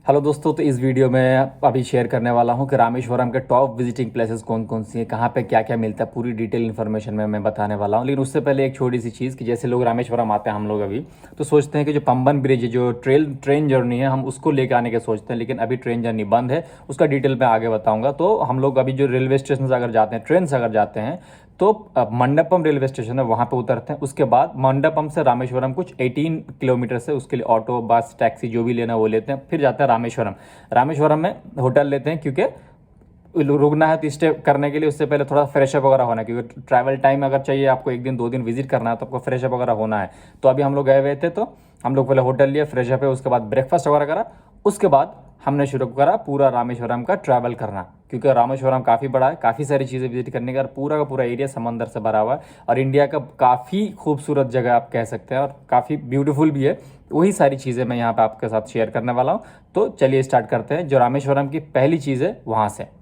Hello दोस्तों, तो इस वीडियो में अभी शेयर करने वाला हूं कि रामेश्वरम के टॉप विजिटिंग प्लेसेस कौन कौन सी हैं, कहां पे क्या क्या मिलता है, पूरी डिटेल इन्फॉर्मेशन में मैं बताने वाला हूं। लेकिन उससे पहले एक छोटी सी चीज़ कि जैसे लोग रामेश्वरम आते हैं हम लोग अभी तो सोचते हैं कि जो पंबन ब्रिज है, जो ट्रेन जर्नी है, हम उसको लेकर आने के सोचते हैं, लेकिन अभी ट्रेन जर्नी बंद है। उसका डिटेल मैं आगे बताऊँगा। तो हम लोग अभी जो रेलवे स्टेशन से अगर जाते हैं, ट्रेन से अगर जाते हैं तो मंडपम रेलवे स्टेशन है, वहाँ पे उतरते हैं। उसके बाद मंडपम से रामेश्वरम कुछ 18 किलोमीटर से, उसके लिए ऑटो बस टैक्सी जो भी लेना वो लेते हैं। फिर जाते हैं रामेश्वरम। रामेश्वरम में होटल लेते हैं क्योंकि रुकना है तो स्टे करने के लिए उससे पहले थोड़ा फ्रेशअप वगैरह होना है, क्योंकि ट्रैवल टाइम अगर चाहिए आपको 1 दिन 2 दिन विजिट करना है तो आपको फ्रेशअप वगैरह होना है। तो अभी हम लोग गए हुए थे तो हम लोग पहले होटल लिया, फ्रेशअप है, उसके बाद ब्रेकफास्ट वगैरह करा। उसके बाद हमने शुरू करा पूरा रामेश्वरम का ट्रैवल करना, क्योंकि रामेश्वरम काफ़ी बड़ा है, काफ़ी सारी चीज़ें विजिट करने का, पूरा का पूरा एरिया समंदर से भरा हुआ है और इंडिया का काफ़ी खूबसूरत जगह आप कह सकते हैं और काफ़ी ब्यूटीफुल भी है। वही सारी चीज़ें मैं यहाँ पे आपके साथ शेयर करने वाला हूँ। तो चलिए स्टार्ट करते हैं। जो रामेश्वरम की पहली चीज़ है वहाँ से।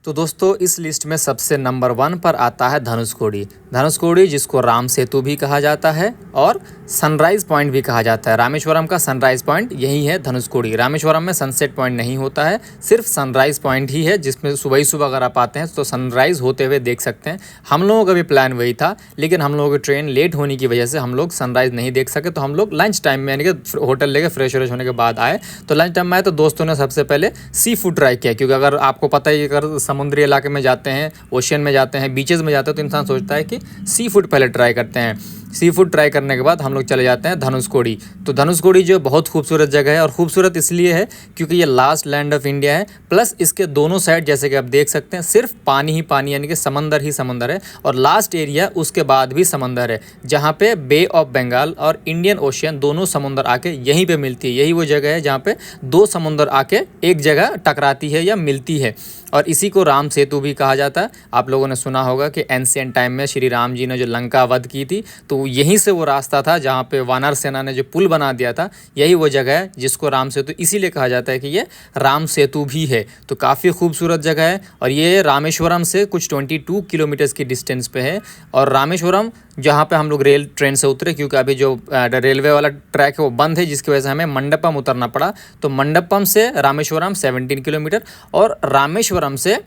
तो दोस्तों, इस लिस्ट में सबसे नंबर 1 पर आता है धनुषकोडी। धनुषकोडी जिसको राम सेतु भी कहा जाता है और सनराइज़ पॉइंट भी कहा जाता है। रामेश्वरम का सनराइज़ पॉइंट यही है, धनुषकोडी। रामेश्वरम में सनसेट पॉइंट नहीं होता है, सिर्फ सनराइज़ पॉइंट ही है, जिसमें सुबह ही सुबह अगर आप आते हैं तो सनराइज़ होते हुए देख सकते हैं। हम लोगों का भी प्लान वही था, लेकिन हम लोगों की ट्रेन लेट होने की वजह से हम लोग सनराइज़ नहीं देख सके। तो हम लोग लंच टाइम में, यानी कि होटल लेके फ्रेश व्रेश होने के बाद आए। तो लंच टाइम में आए तो दोस्तों ने सबसे पहले सी फूड ट्राई किया, क्योंकि अगर आपको पता ही, अगर समुद्री इलाके में जाते हैं, ओशियन में जाते हैं, बीचेस में जाते हैं, तो इंसान सोचता है कि सी फूड पहले ट्राई करते हैं। सी फूड ट्राई करने के बाद हम लोग चले जाते हैं धनुषकोडी। तो धनुषकोडी जो बहुत खूबसूरत जगह है, और खूबसूरत इसलिए है क्योंकि ये लास्ट लैंड ऑफ इंडिया है, प्लस इसके दोनों साइड जैसे कि आप देख सकते हैं सिर्फ पानी ही पानी, यानी कि समंदर ही समंदर है। और लास्ट एरिया उसके बाद भी समंदर है, जहाँ पे बे ऑफ बंगाल और इंडियन ओशियन दोनों समुंदर आके यहीं पे मिलती है। यही वो जगह है जहाँ पे दो समुंदर आके एक जगह टकराती है या मिलती है, और इसी को राम सेतु भी कहा जाता है। आप लोगों ने सुना होगा कि एंशिएंट टाइम में श्री राम जी ने जो लंका वध की थी, तो यहीं से वो रास्ता था जहाँ पे वानर सेना ने जो पुल बना दिया था, यही वो जगह है जिसको राम सेतु इसीलिए कहा जाता है कि ये राम सेतु भी है। तो काफ़ी खूबसूरत जगह है, और ये रामेश्वरम से कुछ 22 किलोमीटर्स की डिस्टेंस पे है। और रामेश्वरम जहाँ पे हम लोग रेल ट्रेन से उतरे, क्योंकि अभी जो रेलवे वाला ट्रैक है वो बंद है, जिसकी वजह से हमें मंडपम उतरना पड़ा। तो मंडपम से रामेश्वरम 17 किलोमीटर और रामेश्वरम से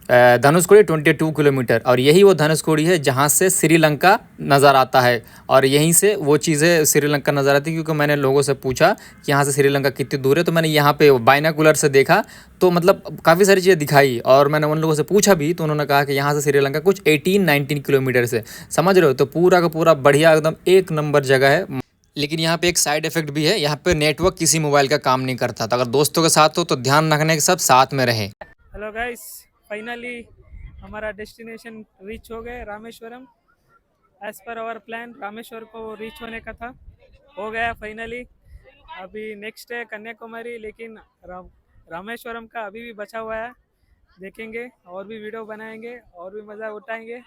धनुषकोडी 22 किलोमीटर। और यही वो धनुषकोडी है जहाँ से श्रीलंका नज़र आता है, और यहीं से वो चीज़ें श्रीलंका नज़र आती है। क्योंकि मैंने लोगों से पूछा कि यहाँ से श्रीलंका कितनी दूर है, तो मैंने यहाँ पे बाइनाकुलर से देखा, तो मतलब काफ़ी सारी चीज़ें दिखाई। और मैंने उन लोगों से पूछा भी, तो उन्होंने कहा कि यहाँ से श्रीलंका कुछ 18-19 किलोमीटर से, समझ रहे हो। तो पूरा का पूरा बढ़िया एकदम एक नंबर जगह है। लेकिन यहाँ पे एक साइड इफेक्ट भी है, यहाँ पे नेटवर्क किसी मोबाइल का काम नहीं करता। तो अगर दोस्तों के साथ हो तो ध्यान रखने के सब साथ में रहे। हेलो गाइस, फाइनली हमारा डेस्टिनेशन रीच हो गए, Rameswaram. As per our plan Rameshwar को रीच होने का था, हो गया फाइनली। अभी नेक्स्ट है कन्याकुमारी, लेकिन रामेश्वरम का अभी भी बचा हुआ है। देखेंगे और भी वीडियो बनाएंगे और भी मज़ा उठाएंगे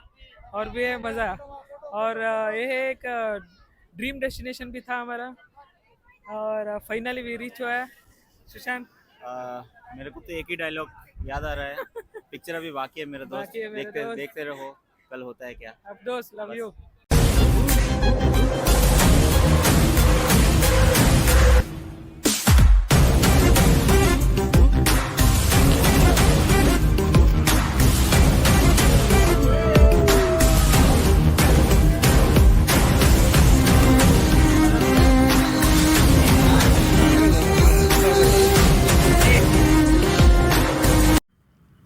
और भी है मज़ा। और ये एक ड्रीम डेस्टिनेशन भी था हमारा, और फाइनली भी रीच हुआ है। सुशांत, मेरे को तो एक ही डायलॉग याद आ रहा है, पिक्चर अभी बाकी है मेरे दोस्त, बाकी है मेरे देखते दोस्त। देखते रहो कल होता है क्या। अब दोस्त लव यू।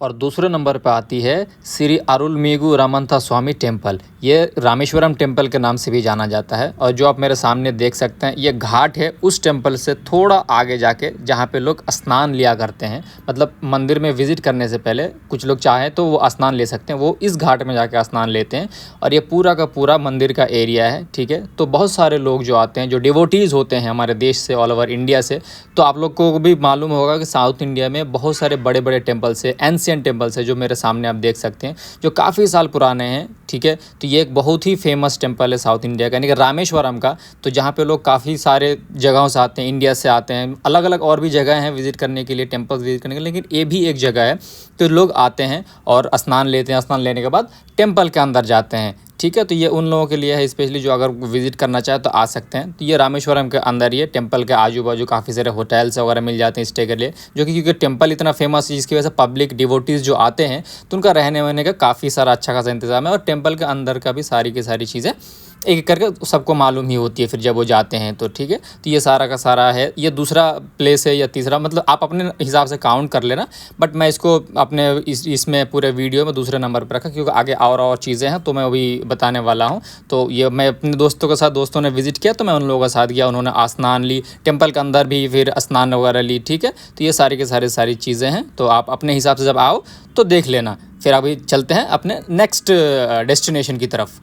और दूसरे नंबर पर आती है श्री अरुलमेगु रमन्था स्वामी टेम्पल। ये रामेश्वरम टेम्पल के नाम से भी जाना जाता है। और जो आप मेरे सामने देख सकते हैं, ये घाट है उस टेम्पल से थोड़ा आगे जाके, जहाँ पे लोग स्नान लिया करते हैं। मतलब मंदिर में विजिट करने से पहले कुछ लोग चाहें तो वो स्नान ले सकते हैं, वो इस घाट में जाके स्नान लेते हैं। और ये पूरा का पूरा मंदिर का एरिया है, ठीक है। तो बहुत सारे लोग जो आते हैं, जो डिवोटीज़ होते हैं हमारे देश से, ऑल ओवर इंडिया से। तो आप लोग को भी मालूम होगा कि साउथ इंडिया में बहुत सारे बड़े बड़े टेम्पल्स है, एंशिएंट टेम्पल्स है, जो मेरे सामने आप देख सकते हैं, जो काफ़ी साल पुराने हैं, ठीक है। तो ये एक बहुत ही फेमस टेम्पल है साउथ इंडिया का, यानी कि रामेश्वरम का। तो जहाँ पे लोग काफ़ी सारे जगहों से आते हैं, इंडिया से आते हैं, अलग अलग और भी जगह हैं विजिट करने के लिए, टेम्पल्स विजिट करने के लिए, लेकिन ये भी एक जगह है। तो लोग आते हैं और स्नान लेते हैं, स्नान लेने के बाद टेम्पल के अंदर जाते हैं। ठीक है। तो ये उन लोगों के लिए है स्पेशली जो अगर विजिट करना चाहे तो आ सकते हैं। तो ये रामेश्वरम के अंदर, ये टेंपल के आजू बाजू काफ़ी सारे होटल्स वगैरह मिल जाते हैं स्टे के लिए, जो कि क्योंकि टेंपल इतना फेमस है जिसकी वजह से पब्लिक डिवोटीज़ जो आते हैं तो उनका रहने वहने का काफ़ी सारा अच्छा खासा इंतजाम है। और टेंपल के अंदर का भी सारी की सारी चीज़ें एक एक करके सबको मालूम ही होती है फिर जब वो जाते हैं तो, ठीक है। तो ये सारा का सारा है, ये दूसरा प्लेस है या तीसरा, मतलब आप अपने हिसाब से काउंट कर लेना। बट मैं इसको अपने इसमें पूरे वीडियो में दूसरे नंबर पर रखा क्योंकि आगे और चीज़ें हैं तो मैं अभी बताने वाला हूँ। तो ये मैं अपने दोस्तों के साथ, दोस्तों ने विजिट किया तो मैं उन लोगों के साथ गया, उन्होंने स्नान ली टेंपल के अंदर भी, फिर स्नान वगैरह ली, ठीक है। तो ये सारी के सारी चीज़ें हैं, तो आप अपने हिसाब से जब आओ तो देख लेना। फिर अभी चलते हैं अपने नेक्स्ट डेस्टिनेशन की तरफ।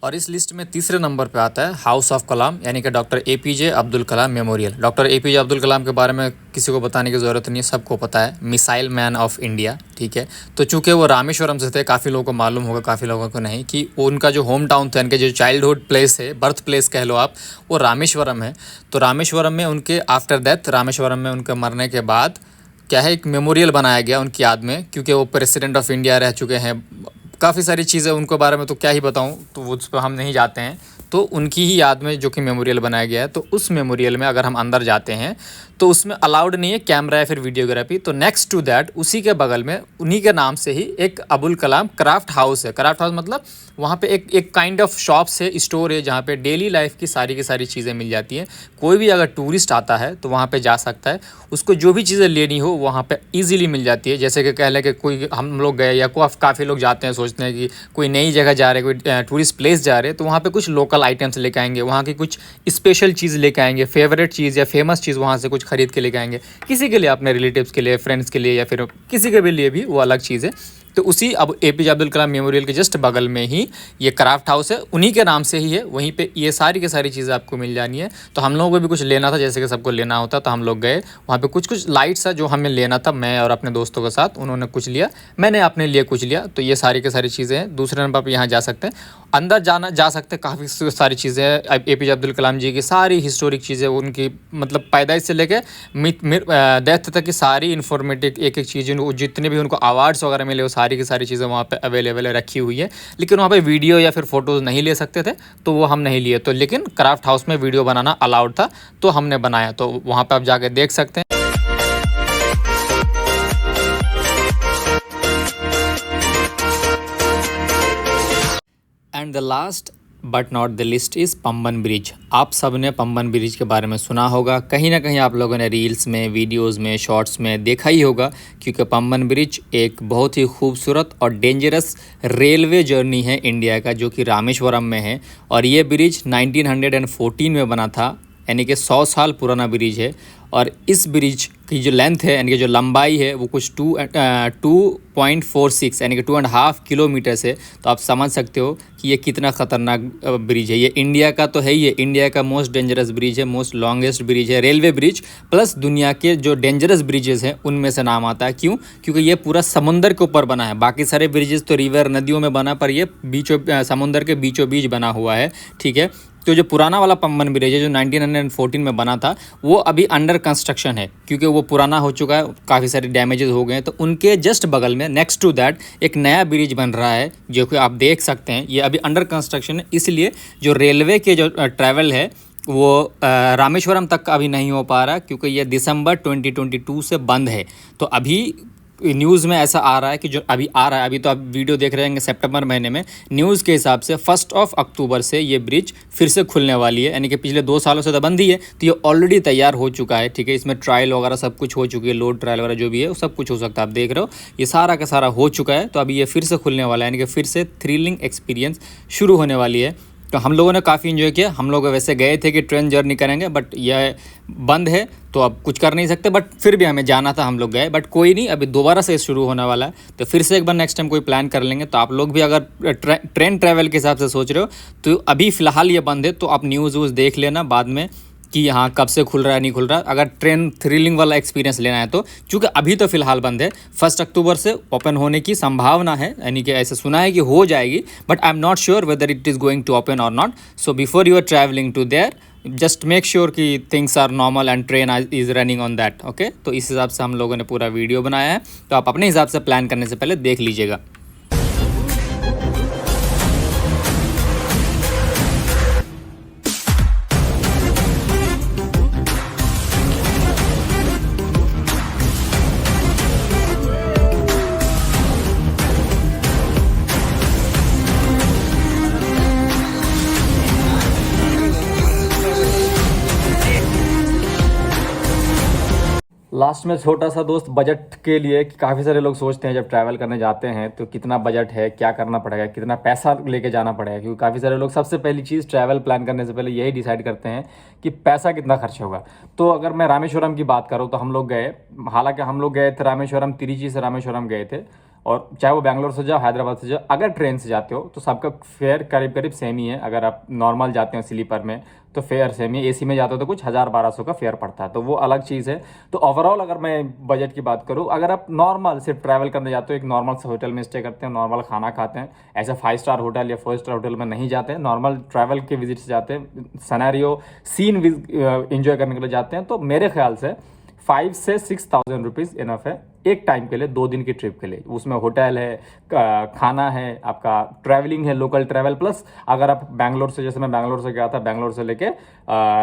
और इस लिस्ट में तीसरे नंबर पे आता है हाउस ऑफ कलाम, यानी कि doctor APJ Abdul Kalam memorial. Doctor APJ Abdul Kalam के बारे में किसी को बताने की ज़रूरत नहीं है, सबको पता है, मिसाइल मैन ऑफ इंडिया, ठीक है। तो चूँकि वो रामेश्वरम से थे, काफ़ी लोगों को मालूम होगा, काफ़ी लोगों को नहीं, कि उनका जो होम टाउन था, उनके जो चाइल्डहुड प्लेस है, बर्थ प्लेस कह लो आप, वो रामेश्वरम है। तो रामेश्वरम में उनके आफ्टर डेथ, रामेश्वरम में उनके मरने के बाद क्या है, एक मेमोरियल बनाया गया उनकी याद में, क्योंकि वो प्रेसिडेंट ऑफ इंडिया रह चुके हैं। काफ़ी सारी चीज़ें उनके बारे में तो क्या ही बताऊं, तो उस पर हम नहीं जाते हैं। तो उनकी ही याद में जो कि मेमोरियल बनाया गया है, तो उस मेमोरियल में अगर हम अंदर जाते हैं तो उसमें अलाउड नहीं है कैमरा या फिर वीडियोग्राफी। तो नेक्स्ट टू दैट उसी के बगल में उन्हीं के नाम से ही एक अबुल कलाम क्राफ्ट हाउस है। क्राफ्ट हाउस मतलब वहाँ पे एक काइंड ऑफ शॉप्स है, स्टोर है, जहाँ पे डेली लाइफ की सारी चीज़ें मिल जाती हैं। कोई भी अगर टूरिस्ट आता है तो वहाँ पे जा सकता है, उसको जो भी चीज़ें लेनी हो वहाँ पे इजीली मिल जाती है। जैसे कि कह लें कि कोई हम लोग गए या काफ़ी लोग जाते हैं, सोचते हैं कि कोई नई जगह जा रहे, कोई टूरिस्ट प्लेस जा रहे, तो वहाँ पे कुछ लोकल आइटम्स लेके आएंगे, वहाँ की कुछ स्पेशल चीज़ लेके आएंगे, फेवरेट चीज़ या फेमस चीज़ वहाँ से कुछ खरीद के लेके आएंगे, किसी के लिए, अपने रिलेटिव्स के लिए, फ्रेंड्स के लिए, या फिर किसी के भी लिए भी, वो अलग चीज़ है। तो उसी अब APJ अब्दुल कलाम मेमोरियल के जस्ट बगल में ही ये क्राफ्ट हाउस है, उन्हीं के नाम से ही है। वहीं पे ये सारी की सारी चीज़ें आपको मिल जानी है। तो हम लोगों को भी कुछ लेना था, जैसे कि सबको लेना होता, तो हम लोग गए वहाँ पे। कुछ लाइट्स है जो हमें लेना था, मैं और अपने दोस्तों के साथ, उन्होंने कुछ लिया, मैंने अपने लिए कुछ लिया। तो ये सारी की सारी चीज़ें हैं। दूसरे नंबर पर यहाँ जा सकते हैं, अंदर जा सकते हैं, काफ़ी सारी चीज़ें हैं। APJ अब्दुल कलाम जी की सारी हिस्टोरिक चीज़ें, उनकी मतलब पैदाइश से लेकर डेथ तक की सारी इन्फॉर्मेटिव एक चीज़, जितने भी उनको अवार्ड्स वगैरह मिले, वो सारी की सारी चीज़ें वहाँ पे अवेलेबल रखी हुई है। लेकिन वहाँ पे वीडियो या फिर फ़ोटोज़ नहीं ले सकते थे, तो वो हम नहीं लिए। तो लेकिन क्राफ्ट हाउस में वीडियो बनाना अलाउड था, तो हमने बनाया। तो वहाँ पे आप जाके देख सकते हैं। And the last but not the list is Pamban bridge. आप सब ने पंबन ब्रिज के बारे में सुना होगा, कहीं ना कहीं आप लोगों ने रील्स में, वीडियोस में, शॉर्ट्स में देखा ही होगा, क्योंकि पंबन ब्रिज एक बहुत ही खूबसूरत और डेंजरस रेलवे जर्नी है इंडिया का, जो कि रामेश्वरम में है। और ये ब्रिज 1914 में बना था, यानी कि 100 साल पुराना ब्रिज है। और इस ब्रिज की जो लेंथ है, यानी कि जो लंबाई है, वो कुछ 2.46 यानी कि 2.5 किलोमीटर है। तो आप समझ सकते हो कि ये कितना ख़तरनाक ब्रिज है। ये इंडिया का तो है ही है, इंडिया का मोस्ट डेंजरस ब्रिज है, मोस्ट लॉन्गेस्ट ब्रिज है, रेलवे ब्रिज प्लस दुनिया के जो डेंजरस ब्रिजेस हैं उनमें से नाम आता है। क्यों? क्योंकि ये पूरा समुंदर के ऊपर बना है। बाकी सारे ब्रिजेस तो रिवर, नदियों में बना, पर ये समुंदर के बीचों बीच बना हुआ है, ठीक है। तो जो पुराना वाला पंबन ब्रिज है, जो 1914 में बना था, वो अभी अंडर कंस्ट्रक्शन है, क्योंकि वो पुराना हो चुका है, काफ़ी सारे डैमेजेस हो गए हैं। तो उनके जस्ट बगल में नेक्स्ट टू दैट एक नया ब्रिज बन रहा है, जो कि आप देख सकते हैं। ये अभी अंडर कंस्ट्रक्शन है, इसलिए जो रेलवे के जो ट्रैवल है वो रामेश्वरम तक का अभी नहीं हो पा रहा, क्योंकि ये दिसंबर 2022 से बंद है। तो अभी न्यूज़ में ऐसा आ रहा है कि जो अभी आ रहा है, अभी तो आप वीडियो देख रहे हैं सितंबर महीने में, न्यूज़ के हिसाब से 1 अक्टूबर से ये ब्रिज फिर से खुलने वाली है। यानी कि पिछले 2 सालों से तो बंद ही है, तो ये ऑलरेडी तैयार हो चुका है, ठीक है। इसमें ट्रायल वगैरह सब कुछ हो चुकी है, लोड ट्रायल वगैरह जो भी है वो सब कुछ हो सकता है, आप देख रहे हो, ये सारा का सारा हो चुका है। तो अभी ये फिर से खुलने वाला है, यानी कि फिर से थ्रिलिंग एक्सपीरियंस शुरू होने वाली है। तो हम लोगों ने काफ़ी इन्जॉय किया। हम लोग वैसे गए थे कि ट्रेन जर्नी करेंगे, बट यह बंद है तो अब कुछ कर नहीं सकते, बट फिर भी हमें जाना था, हम लोग गए। बट कोई नहीं, अभी दोबारा से शुरू होने वाला है, तो फिर से एक बार नेक्स्ट टाइम कोई प्लान कर लेंगे। तो आप लोग भी अगर ट्रेन ट्रैवल के हिसाब से सोच रहे हो, तो अभी फ़िलहाल ये बंद है, तो आप न्यूज़ देख लेना बाद में, कि हाँ कब से खुल रहा है नहीं खुल रहा। अगर ट्रेन थ्रिलिंग वाला एक्सपीरियंस लेना है तो, चूँकि अभी तो फ़िलहाल बंद है, 1 अक्टूबर से ओपन होने की संभावना है, यानी कि ऐसे सुना है कि हो जाएगी, but I am not sure whether it is going to open और not. So before you are travelling to there just make sure कि things are normal and train is running on that. Okay, तो इस हिसाब से हम लोगों ने पूरा वीडियो बनाया है, तो आप अपने हिसाब से प्लान करने से पहले देख लीजिएगा। लास्ट में छोटा सा दोस्त बजट के लिए, कि काफ़ी सारे लोग सोचते हैं जब ट्रैवल करने जाते हैं तो कितना बजट है, क्या करना पड़ेगा, कितना पैसा लेके जाना पड़ेगा, क्योंकि काफ़ी सारे लोग सबसे पहली चीज़ ट्रैवल प्लान करने से पहले यही डिसाइड करते हैं कि पैसा कितना खर्च होगा। तो अगर मैं रामेश्वरम की बात करूँ तो हम लोग गए, हालांकि हम लोग गए थे रामेश्वरम, तिरुचि से रामेश्वरम गए थे, और चाहे वो बैंगलोर से जाओ, हैदराबाद से जाओ, अगर ट्रेन से जाते हो तो सबका फेयर करीब करीब सेम ही है। अगर आप नॉर्मल जाते हो स्लीपर में तो फेयर सेम ही, एसी में जाते हो तो कुछ 1000-1200 का फेयर पड़ता है, तो वो अलग चीज़ है। तो ओवरऑल अगर मैं बजट की बात करूँ, अगर आप नॉर्मल सिर्फ ट्रैवल करने जाते हो, एक नॉर्मल से होटल में स्टे करते हैं, नॉर्मल खाना खाते हैं, ऐसे 5 स्टार होटल या 4 स्टार होटल में नहीं जाते हैं, नॉर्मल ट्रैवल के विजिट से जाते हैं, सनैरियो सीन इंजॉय करने के लिए जाते हैं, तो मेरे ख्याल से 5 से 6,000 रुपीज़ इनफ है एक टाइम के लिए, 2 दिन की ट्रिप के लिए। उसमें होटल है, खाना है, आपका ट्रैवलिंग है, लोकल ट्रैवल, प्लस अगर आप बैंगलोर से, जैसे मैं बैंगलोर से गया था, बैंगलोर से लेके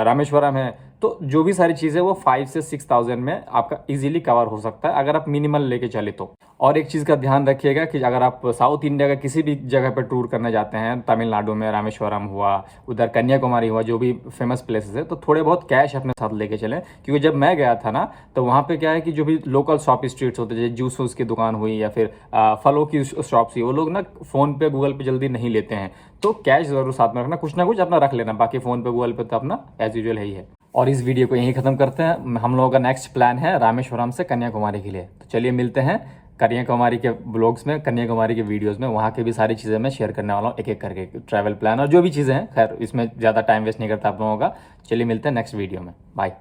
रामेश्वरम है, तो जो भी सारी चीज़ें वो 5 से 6,000 में आपका इजीली कवर हो सकता है अगर आप मिनिमल लेके चले तो। और एक चीज़ का ध्यान रखिएगा कि अगर आप साउथ इंडिया का किसी भी जगह पर टूर करने जाते हैं, तमिलनाडु में रामेश्वरम हुआ, उधर कन्याकुमारी हुआ, जो भी फेमस प्लेसेस है, तो थोड़े बहुत कैश अपने साथ लेके चलें, क्योंकि जब मैं गया था ना तो वहाँ पे क्या है कि जो भी लोकल शॉप स्ट्रीट्स होते हैं, जैसे जूस वूस की दुकान हुई या फिर फलों की शॉप्स हुई, वो लोग ना फ़ोन पे गूगल पे जल्दी नहीं लेते हैं, तो कैश ज़रूर साथ में रखना, कुछ ना कुछ अपना रख लेना, बाकी फ़ोन पे गूगल पे तो अपना एज यूजुअल है ही है। और इस वीडियो को यहीं ख़त्म करते हैं। हम लोगों का नेक्स्ट प्लान है रामेश्वरम से कन्याकुमारी के लिए, तो चलिए मिलते हैं कन्याकुमारी के ब्लॉग्स में, कन्याकुमारी के वीडियोस में। वहाँ की भी सारी चीज़ें मैं शेयर करने वाला हूँ एक एक करके, ट्रैवल प्लान और जो भी चीज़ें हैं। खैर इसमें ज़्यादा टाइम वेस्ट नहीं करता आप लोगों का। चलिए मिलते हैं नेक्स्ट वीडियो में, बाय।